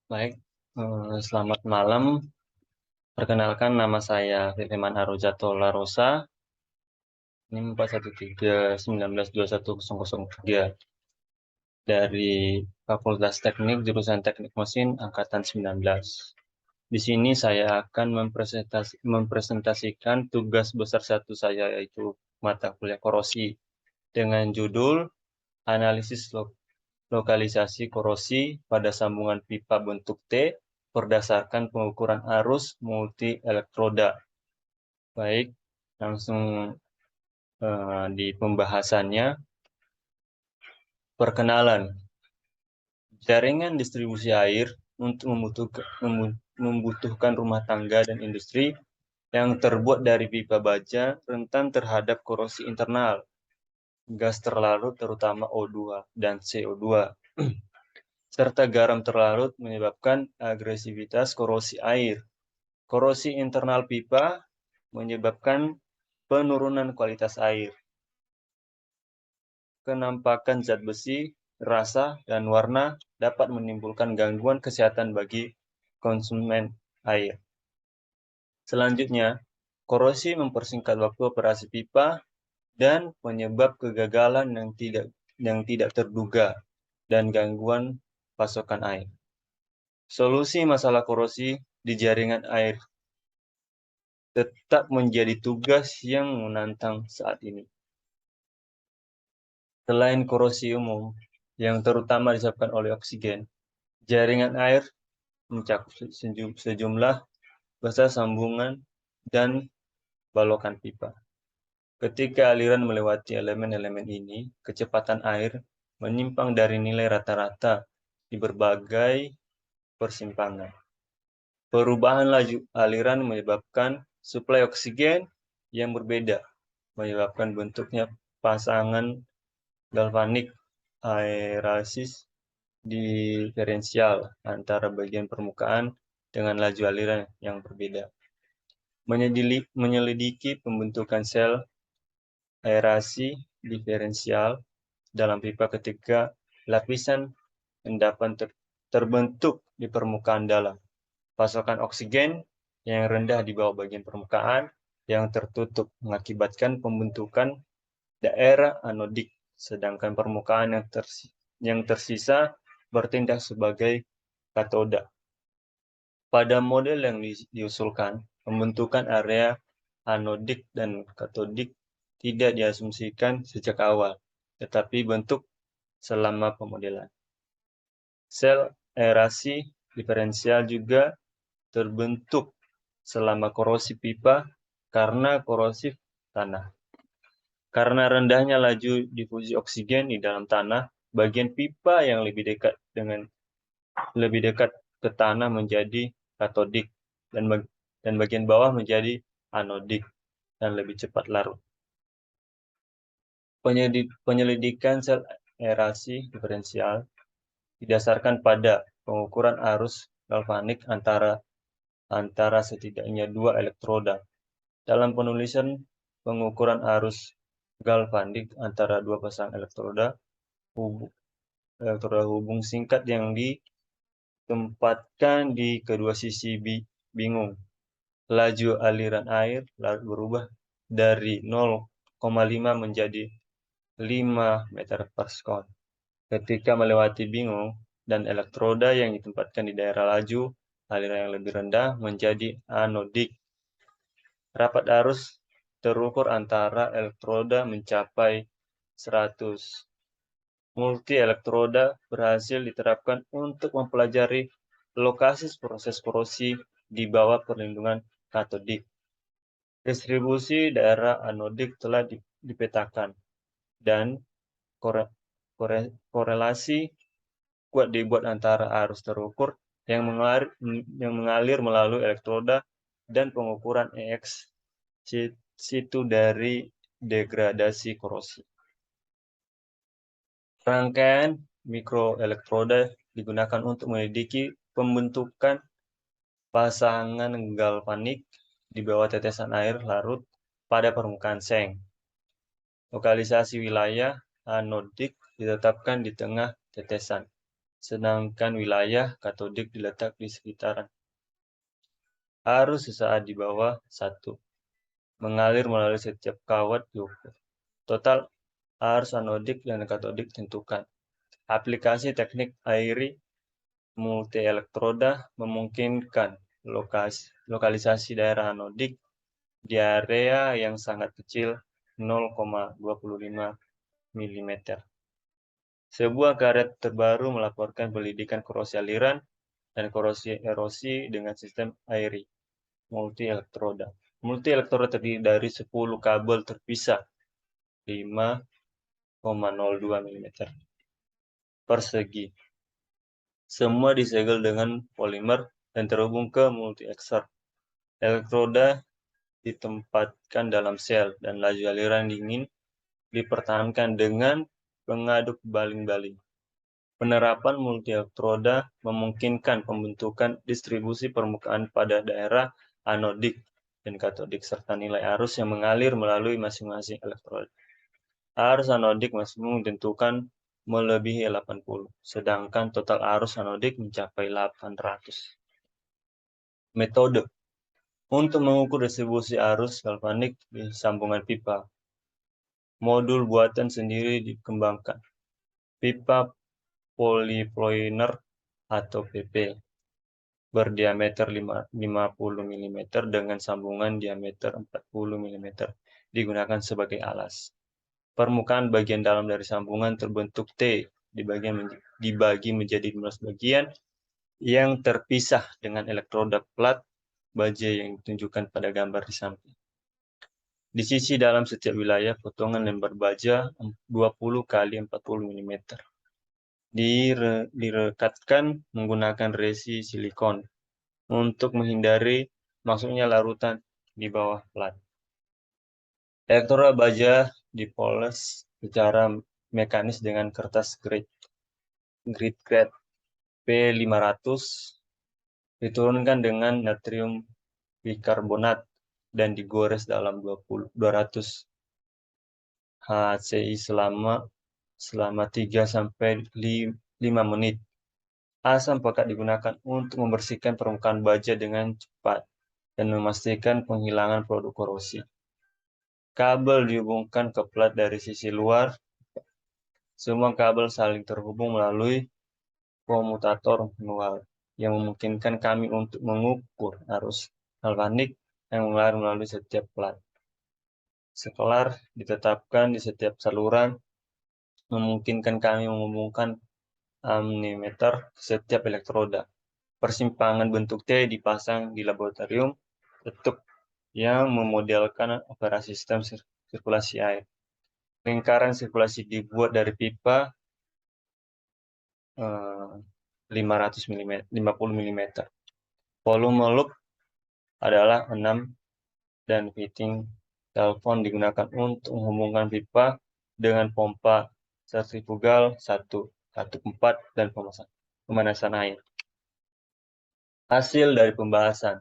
Baik, selamat malam. Perkenalkan nama saya Firman Arojato Larosa, NIM 413 1921 003 dari Fakultas Teknik jurusan Teknik Mesin angkatan 19. Di sini saya akan mempresentasikan tugas besar satu saya, yaitu mata kuliah korosi dengan judul Analisis Lokalisasi korosi pada sambungan pipa bentuk T berdasarkan pengukuran arus multi elektroda. Baik, langsung di pembahasannya. Perkenalan, jaringan distribusi air untuk membutuhkan rumah tangga dan industri yang terbuat dari pipa baja rentan terhadap korosi internal, gas terlarut terutama O2 dan CO2, serta garam terlarut menyebabkan agresivitas korosi air. Korosi internal pipa menyebabkan penurunan kualitas air. Kenampakan zat besi, rasa, dan warna dapat menimbulkan gangguan kesehatan bagi konsumen air. Selanjutnya, korosi mempersingkat waktu operasi pipa dan penyebab kegagalan yang tidak terduga dan gangguan pasokan air. Solusi masalah korosi di jaringan air tetap menjadi tugas yang menantang saat ini. Selain korosi umum yang terutama disebabkan oleh oksigen, jaringan air mencakup sejumlah besar sambungan dan balokan pipa. Ketika aliran melewati elemen-elemen ini, kecepatan air menyimpang dari nilai rata-rata di berbagai persimpangan. Perubahan laju aliran menyebabkan suplai oksigen yang berbeda, menyebabkan bentuknya pasangan galvanik aerasis diferensial antara bagian permukaan dengan laju aliran yang berbeda. Menyelidiki pembentukan sel aerasi diferensial dalam pipa ketika lapisan endapan terbentuk di permukaan dalam. Pasokan oksigen yang rendah di bawah bagian permukaan yang tertutup mengakibatkan pembentukan daerah anodik, sedangkan permukaan yang tersisa bertindak sebagai katoda. Pada model yang diusulkan, pembentukan area anodik dan katodik tidak diasumsikan sejak awal, tetapi bentuk selama pemodelan. Sel aerasi diferensial juga terbentuk selama korosi pipa karena korosif tanah. Karena rendahnya laju difusi oksigen di dalam tanah, bagian pipa yang lebih dekat ke tanah menjadi katodik dan bagian bawah menjadi anodik dan lebih cepat larut. Penyelidikan sel aerasi diferensial didasarkan pada pengukuran arus galvanik antara setidaknya dua elektroda. Dalam penulisan pengukuran arus galvanik antara dua pasang elektroda hubung singkat yang ditempatkan di kedua sisi bingung. Laju aliran air berubah dari 0,5 menjadi 5 meter per sekon. Ketika melewati bingung dan elektroda yang ditempatkan di daerah laju aliran yang lebih rendah menjadi anodik. Rapat arus terukur antara elektroda mencapai 100. Multi elektroda berhasil diterapkan untuk mempelajari lokasi proses korosi di bawah perlindungan katodik. Distribusi daerah anodik telah dipetakan dan korelasi kuat dibuat antara arus terukur yang mengalir melalui elektroda dan pengukuran EX situ dari degradasi korosi. Rangkaian mikroelektroda digunakan untuk menyelidiki pembentukan pasangan galvanik di bawah tetesan air larut pada permukaan seng. Lokalisasi wilayah anodik ditetapkan di tengah tetesan, sedangkan wilayah katodik diletak di sekitaran. Arus sesaat di bawah 1. Mengalir melalui setiap kawat diukur. Total arus anodik dan katodik tentukan. Aplikasi teknik AIRI multi-elektroda memungkinkan lokalisasi daerah anodik di area yang sangat kecil 0,25 mm. Sebuah karya terbaru melaporkan pendidikan korosi aliran dan korosi erosi dengan sistem AIRI multi-elektroda. Multi-elektroda terdiri dari 10 kabel terpisah 5,02 mm persegi. Semua disegel dengan polimer dan terhubung ke multi-exer. Elektroda ditempatkan dalam sel dan laju aliran dingin dipertahankan dengan pengaduk baling-baling. Penerapan multi-elektroda memungkinkan pembentukan distribusi permukaan pada daerah anodik dan katodik serta nilai arus yang mengalir melalui masing-masing elektroda. Arus anodik maksimum ditentukan melebihi 80, sedangkan total arus anodik mencapai 800. Metode untuk mengukur distribusi arus galvanik di sambungan pipa. Modul buatan sendiri dikembangkan. Pipa polyploiner atau PP berdiameter 50 mm dengan sambungan diameter 40 mm digunakan sebagai alas. Permukaan bagian dalam dari sambungan terbentuk T, dibagi menjadi 15 bagian yang terpisah dengan elektroda plat baja yang ditunjukkan pada gambar di samping. Di sisi dalam setiap wilayah potongan lembar baja 20 kali 40 mm. Direkatkan menggunakan resi silikon untuk menghindari masuknya larutan di bawah plat. Elektroda baja dipoles secara mekanis dengan kertas grid grade P500 diturunkan dengan natrium bikarbonat dan digores dalam 200 HCI selama 3-5 menit. Asam pekat digunakan untuk membersihkan permukaan baja dengan cepat dan memastikan penghilangan produk korosi. Kabel dihubungkan ke plat dari sisi luar. Semua kabel saling terhubung melalui komutator manual yang memungkinkan kami untuk mengukur arus galvanik yang mengalir melalui setiap plat. Skelar ditetapkan di setiap saluran, memungkinkan kami menghubungkan amnimeter ke setiap elektroda. Persimpangan bentuk T dipasang di laboratorium bentuk yang memodelkan operasi sistem sirkulasi air. Lingkaran sirkulasi dibuat dari pipa 50 mm. Volume loop adalah 6 dan fitting telepon digunakan untuk menghubungkan pipa dengan pompa sentrifugal 1, katup 4, dan pemanasan air. Hasil dari pembahasan.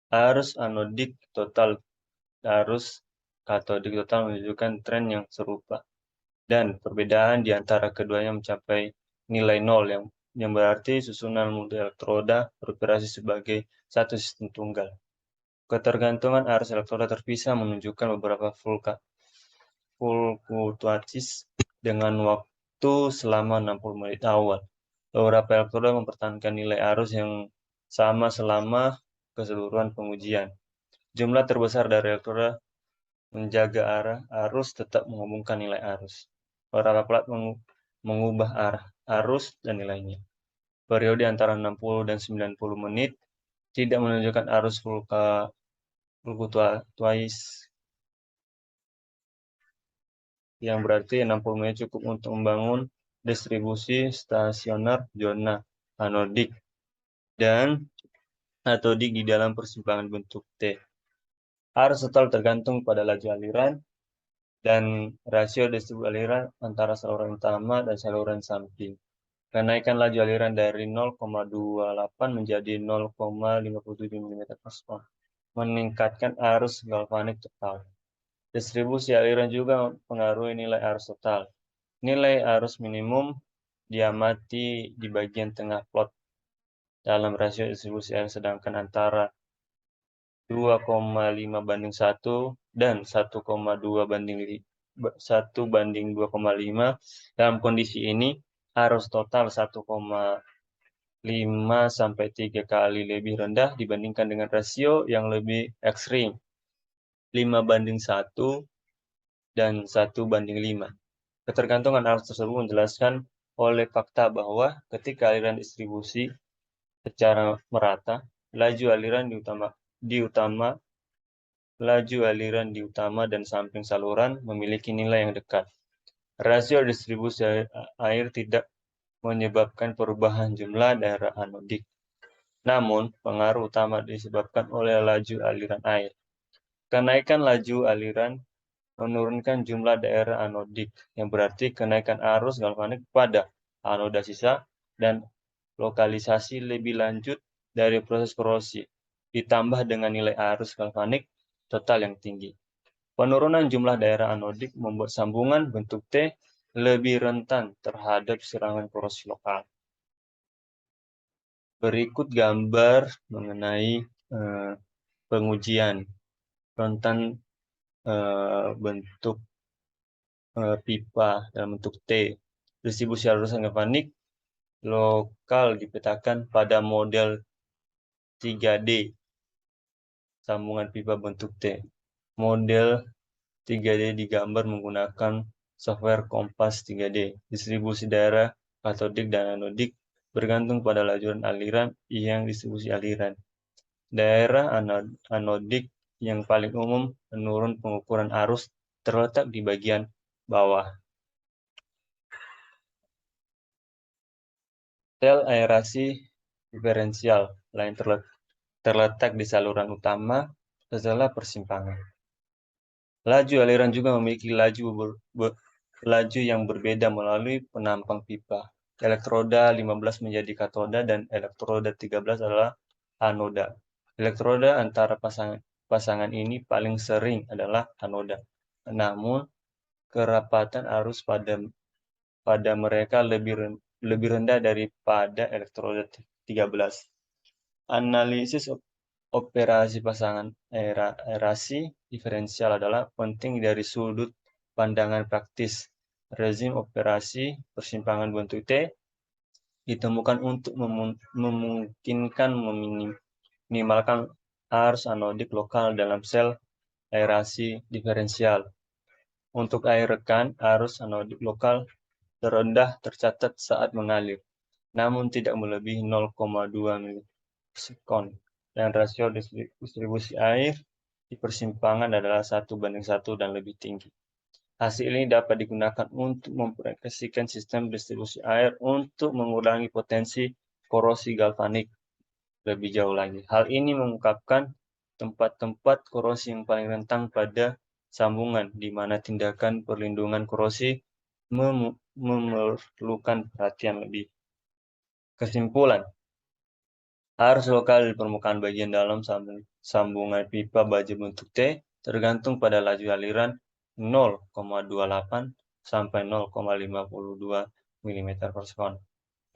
Arus anodik total arus katodik total menunjukkan tren yang serupa. Dan perbedaan di antara keduanya mencapai nilai 0 yang berarti susunan multi-elektroda beroperasi sebagai satu sistem tunggal. Ketergantungan arus elektroda terpisah menunjukkan beberapa fluktuatis dengan waktu selama 60 menit awal. Beberapa elektroda mempertahankan nilai arus yang sama selama keseluruhan pengujian. Jumlah terbesar dari elektroda menjaga arah arus tetap menghubungkan nilai arus. Beberapa plat mengubah arah arus dan nilainya. Periode antara 60 dan 90 menit tidak menunjukkan arus fluktuatis, yang berarti 60 menit cukup untuk membangun distribusi stasioner zona anodik dan katodik di dalam persimpangan bentuk T. Arus total tergantung pada laju aliran dan rasio distribusi aliran antara saluran utama dan saluran samping. Kenaikan laju aliran dari 0,28 menjadi 0,57 mm per sekon meningkatkan arus galvanik total. Distribusi aliran juga mempengaruhi nilai arus total. Nilai arus minimum diamati di bagian tengah plot dalam rasio distribusi air, sedangkan antara 2,5:1 dan 1,2:1 dalam kondisi ini arus total 1,5 sampai 3 kali lebih rendah dibandingkan dengan rasio yang lebih ekstrim 5:1 dan 1:5. Ketergantungan arus tersebut menjelaskan oleh fakta bahwa ketika aliran distribusi secara merata, laju aliran di utama dan samping saluran memiliki nilai yang dekat. Rasio distribusi air tidak menyebabkan perubahan jumlah daerah anodik. Namun, pengaruh utama disebabkan oleh laju aliran air. Kenaikan laju aliran menurunkan jumlah daerah anodik, yang berarti kenaikan arus galvanik pada anoda sisa dan lokalisasi lebih lanjut dari proses korosi, ditambah dengan nilai arus galvanik total yang tinggi. Penurunan jumlah daerah anodik membuat sambungan bentuk T lebih rentan terhadap serangan korosi lokal. Berikut gambar mengenai pengujian rentan bentuk pipa dalam bentuk T. Distribusi arus galvanik lokal dipetakan pada model 3D sambungan pipa bentuk T. Model 3D digambar menggunakan software Kompas 3D. Distribusi daerah katodik dan anodik bergantung pada lajuran aliran yang distribusi aliran. Daerah anodik yang paling umum menurun pengukuran arus terletak di bagian bawah. Sel aerasi diferensial lain terletak di saluran utama setelah persimpangan. Laju aliran juga memiliki laju yang berbeda melalui penampang pipa. Elektroda 15 menjadi katoda dan elektroda 13 adalah anoda. Elektroda antara pasangan ini paling sering adalah anoda. Namun, kerapatan arus pada mereka lebih rendah daripada elektroda 13. Analisis operasi pasangan aerasi diferensial adalah penting dari sudut pandangan praktis. Rezim operasi persimpangan bentuk T ditemukan untuk memungkinkan meminimalkan arus anodik lokal dalam sel aerasi diferensial. Untuk air rekan, arus anodik lokal terendah tercatat saat mengalir, namun tidak melebihi 0,2 milisekon, dan rasio distribusi air di persimpangan adalah 1:1 dan lebih tinggi. Hasil ini dapat digunakan untuk memproyeksikan sistem distribusi air untuk mengurangi potensi korosi galvanik lebih jauh lagi. Hal ini mengungkapkan tempat-tempat korosi yang paling rentan pada sambungan, di mana tindakan perlindungan korosi memerlukan perhatian lebih. Kesimpulan, arus lokal di permukaan bagian dalam sambungan pipa baja bentuk T tergantung pada laju aliran 0,28 sampai 0,52 mm per sekon,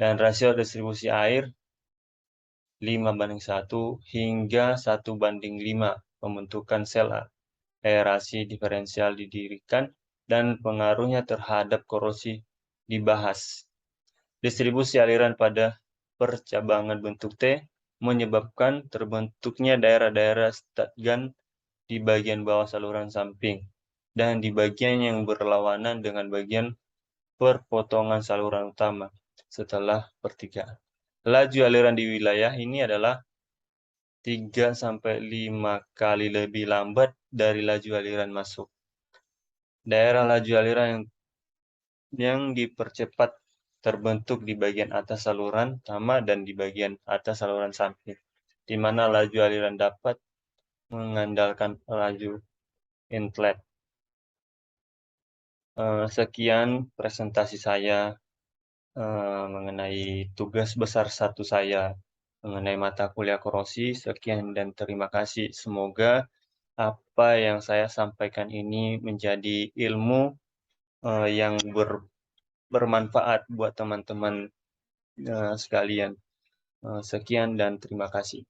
dan rasio distribusi air 5:1 hingga 1:5 pembentukan sel aerasi diferensial didirikan dan pengaruhnya terhadap korosi dibahas. Distribusi aliran pada percabangan bentuk T menyebabkan terbentuknya daerah-daerah stagnan di bagian bawah saluran samping dan di bagian yang berlawanan dengan bagian perpotongan saluran utama setelah pertigaan. Laju aliran di wilayah ini adalah 3-5 kali lebih lambat dari laju aliran masuk. Daerah laju aliran yang dipercepat terbentuk di bagian atas saluran utama dan di bagian atas saluran samping, di mana laju aliran dapat mengandalkan laju inlet. Sekian presentasi saya mengenai tugas besar 1 saya mengenai mata kuliah korosi. Sekian dan terima kasih. Semoga apa yang saya sampaikan ini menjadi ilmu yang bermanfaat buat teman-teman sekalian. Sekian dan terima kasih.